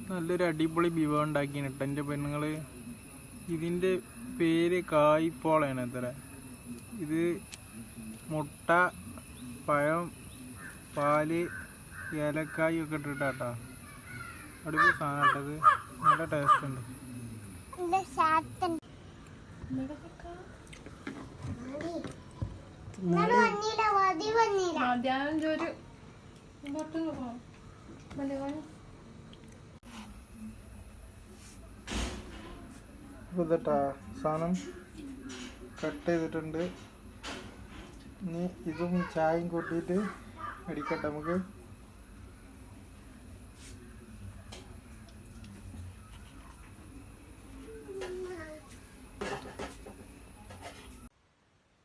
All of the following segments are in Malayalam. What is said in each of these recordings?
നല്ലൊരു അടിപൊളി വിഭവം ഉണ്ടാക്കിയാണ് കേട്ടോ എൻ്റെ പെണ്ണുങ്ങൾ. ഇതിൻ്റെ പേര് കായ്പോളയാണ് അത്ര. ഇത് മുട്ട, പഴം, പാല്, ഏലക്കായും ഒക്കെ ഇട്ടിട്ടാട്ടോ. അടിപൊളി സാധനം കേട്ടത്, നല്ല ടേസ്റ്റ് ഉണ്ട്. ഇതാ സാധനം കട്ട് ചെയ്തിട്ടുണ്ട്. ഇനി ഇതും ചായയും കൂട്ടിയിട്ട് അടിക്കട്ടെ നമുക്ക്.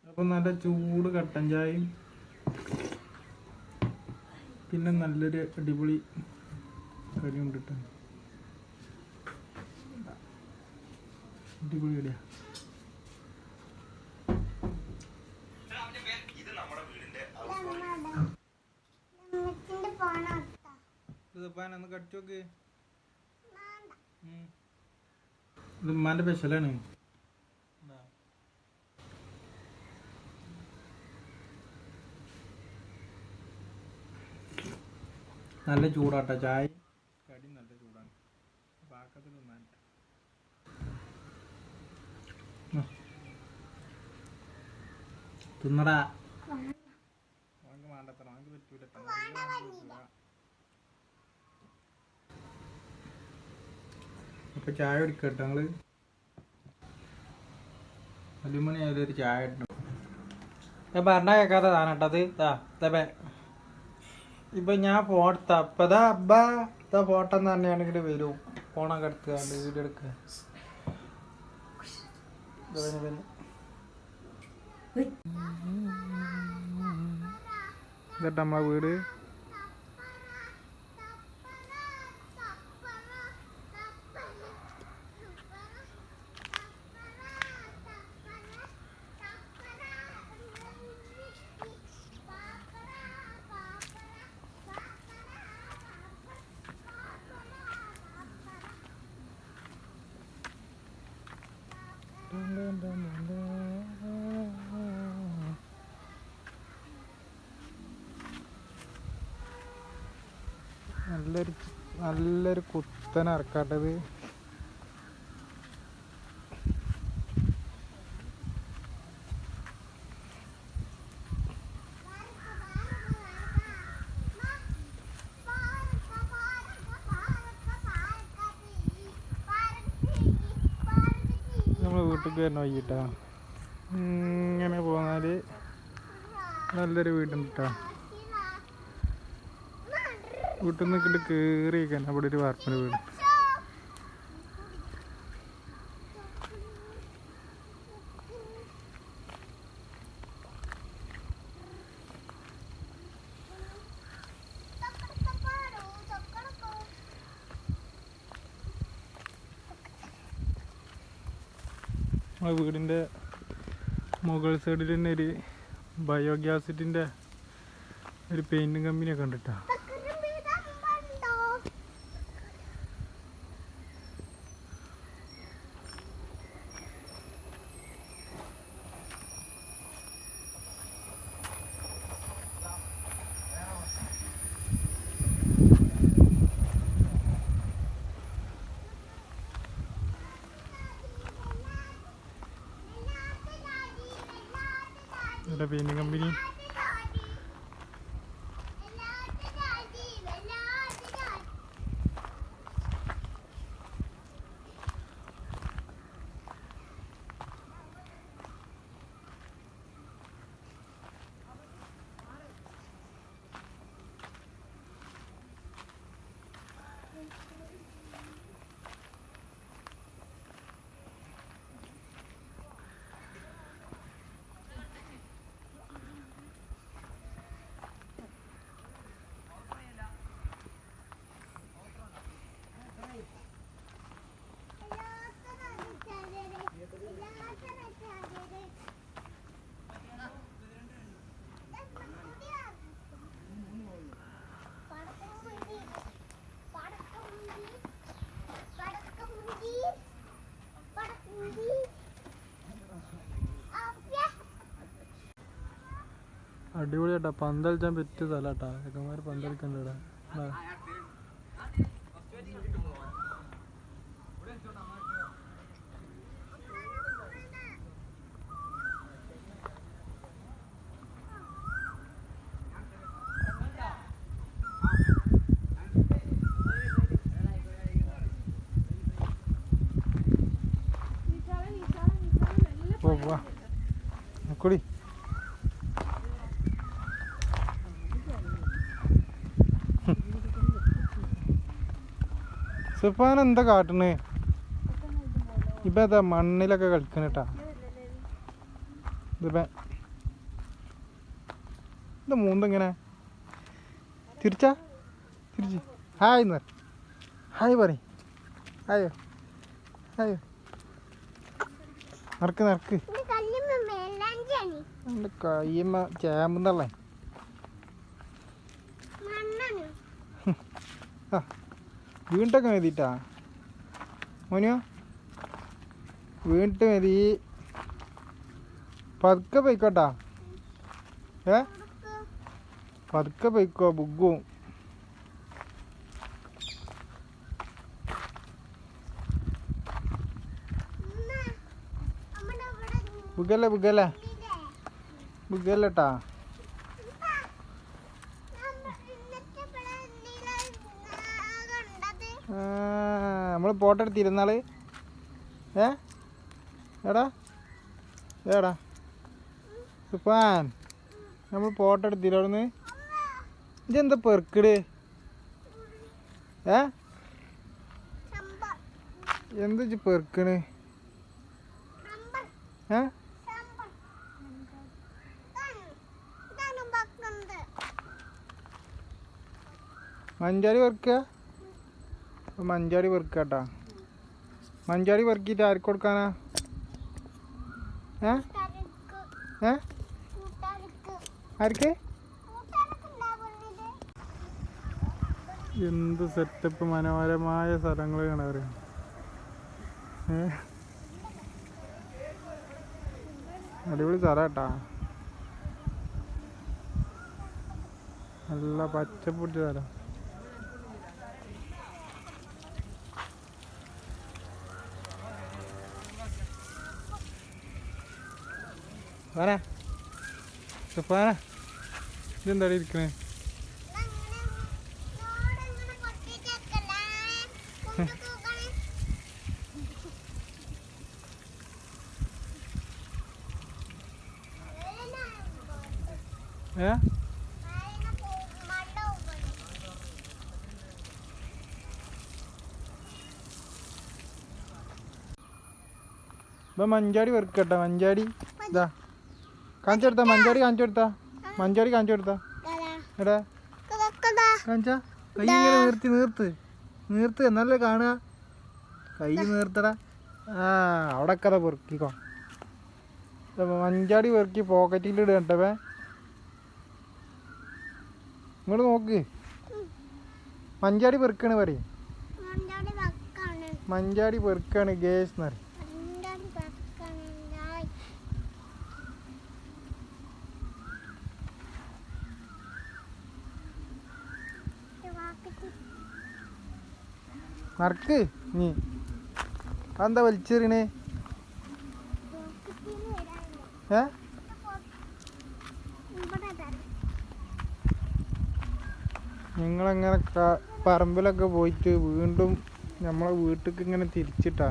അപ്പം നല്ല ചൂട് കട്ടൻ ചായയും പിന്നെ നല്ലൊരു അടിപൊളി കറി കൊണ്ടിട്ട് അടിപൊളി കറിയാ. ഒന്ന് കടിച്ചു നോക്ക്. ഇത് ഉമ്മാൻ്റെ സ്പെഷ്യലാണ്. നല്ല ചൂടാട്ടോ ചായ, കടി നല്ല ചൂടാണ്. പാക്കത്തിൽ തിന്നാൻ തിന്നടാ. അവനക്ക് വേണ്ടത്ര, അവനക്ക് പറ്റൂല. അപ്പൊ ചായ കുടിക്കട്ടെ ഞങ്ങള്. 1 മണി ആയാലും ഒരു ചായ ഇട്ടു. പറഞ്ഞ കേൾക്കാത്ത സാധനം കേട്ടത്. ഇപ്പൊ ഞാൻ ഫോട്ടോ അപ്പതാ അബ്ബാ ഇതാ ഫോട്ടോ എന്ന് പറഞ്ഞാണെങ്കിൽ വരും. ഫോണൊക്കെ എടുക്കുക, വീഡിയോ എടുക്കുക. ഇതട്ട നമ്മളെ വീട്. നല്ലൊരു കുത്തനെ ഇറക്കാട്ടത്. നമ്മളെ വീട്ടിൽ വരുന്ന വൈകിട്ടാ ഇങ്ങനെ പോന്നാല് നല്ലൊരു വീടുണ്ട് കേട്ടോ. വീട്ടിൽ നിന്നിട്ട് കയറിയിരിക്കാൻ അവിടെ ഒരു വാർപ്പിൻ്റെ വീട്. നമ്മളെ വീടിൻ്റെ മുകൾ സൈഡിൽ തന്നെ ഒരു ബയോഗ്യാസിൻ്റെ ഒരു പെയിൻറ്റിങ് കമ്പനിയൊക്കെ ഉണ്ട് കേട്ടോ. പെയിൻറ്റിങ് കമ്പനി അടിപൊളിയാട്ടാ, പന്തളിച്ചാൻ പറ്റിയ സ്ഥലാട്ടാ. ചെക്കന്മാർ പന്തളിക്കണ്ട ഇവിടെ. വാ കുടി. സുഫാൻ എന്താ കാട്ടണ്? ഇപ്പൊ അതാ മണ്ണിലൊക്കെ കളിക്കണട്ടാ. ഇത് മൂന്നിങ്ങനെ തിരിച്ചാ തിരിച്ച് ഹായ് എന്ന് ഹായ് പറ. ഹായോ ഹായോ നടക്ക് നടക്ക്. എൻ്റെ കയ്യമ്മ ചേമ്പുന്നല്ലേ. ആ വീണിട്ടൊക്കെ മതിട്ടാ മോനിയോ, വീണിട്ട് മതി. പതുക്കെ പോയിക്കോട്ടാ. പതുക്കെ പോയിക്കോ ബുഗും. ബുഗല്ലേ ബുഗല്ലേ ബുഗല്ലട്ടാ. നമ്മൾ ഫോട്ടോ എടുത്തിരുന്നാള്. എടാ ഏടാ സുഫാൻ, നമ്മൾ ഫോട്ടോ എടുത്തില്ല അവിടുന്ന്. ഇതെന്താ പെറുക്കിട്? എന്താ പെറുക്കണ്? മഞ്ചാടി പെറുക്കുക. മഞ്ചാടി പെറുക്കാട്ടാ. മഞ്ചാടി പെറുക്കിയിട്ട് ആർക്ക് കൊടുക്കാനാ? ആർക്ക്? എന്ത് സെറ്റപ്പ്, മനോഹരമായ സ്ഥലങ്ങൾ കാണാറ്. അടിപൊളി സ്ഥലമാട്ടാ. നല്ല പച്ചപ്പൊടിച്ച സ്ഥലം. സുഫാന സുഫാന ഇതെന്താടി ഇരിക്കണേ? ഇപ്പൊ മഞ്ചാടി വെറുക്കട്ടെ. മഞ്ചാടി ഇതാ കാണിച്ചു കൊടുത്താ. മഞ്ചാടി കാണിച്ചു കൊടുത്താ. മഞ്ചാടി കാണിച്ചു കൊടുത്താ. എടാ കാണിച്ചാ. കൈ ഇങ്ങനെ നീർത്ത് എന്നല്ലേ കാണുക. കൈ നീർത്തടാ. അവിടെ കഥ പെറുക്കിക്കോ. മഞ്ചാടി പെറുക്കി പോക്കറ്റിൽ ഇടണ്ടേ. ഇങ്ങോട്ട് നോക്ക്. മഞ്ചാടി പെറുക്കാണ് പറയും. മഞ്ചാടി പെറുക്കാണ് ഗേസ് എന്ന് പറയും. മറക്ക് നീ അതെന്താ വലിച്ചെറിയണേ? നിങ്ങളങ്ങനെ പറമ്പിലൊക്കെ പോയിട്ട് വീണ്ടും നമ്മളെ വീട്ടിലേക്ക് ഇങ്ങനെ തിരിച്ചിട്ടാ.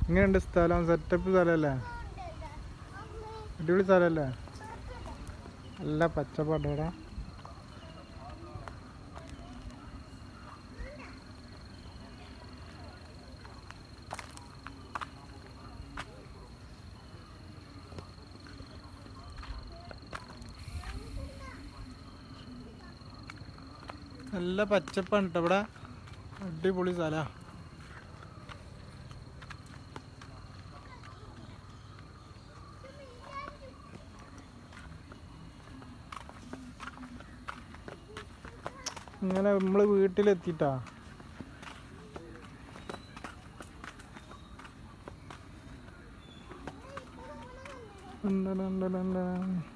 ഇങ്ങനെയുണ്ട് സ്ഥലം. സെറ്റപ്പ് സ്ഥലമല്ലേ? അടിപൊളി സ്ഥലമല്ലേ? നല്ല പച്ചപ്പാടോടാ. നല്ല പച്ചപ്പാണ് കേട്ടോ ഇവിടെ. അടിപൊളി സ്ഥലമാണ്. ഇങ്ങനെ നമ്മൾ വീട്ടിലെത്തിട്ടാ. dun, dun, dun, dun, dun.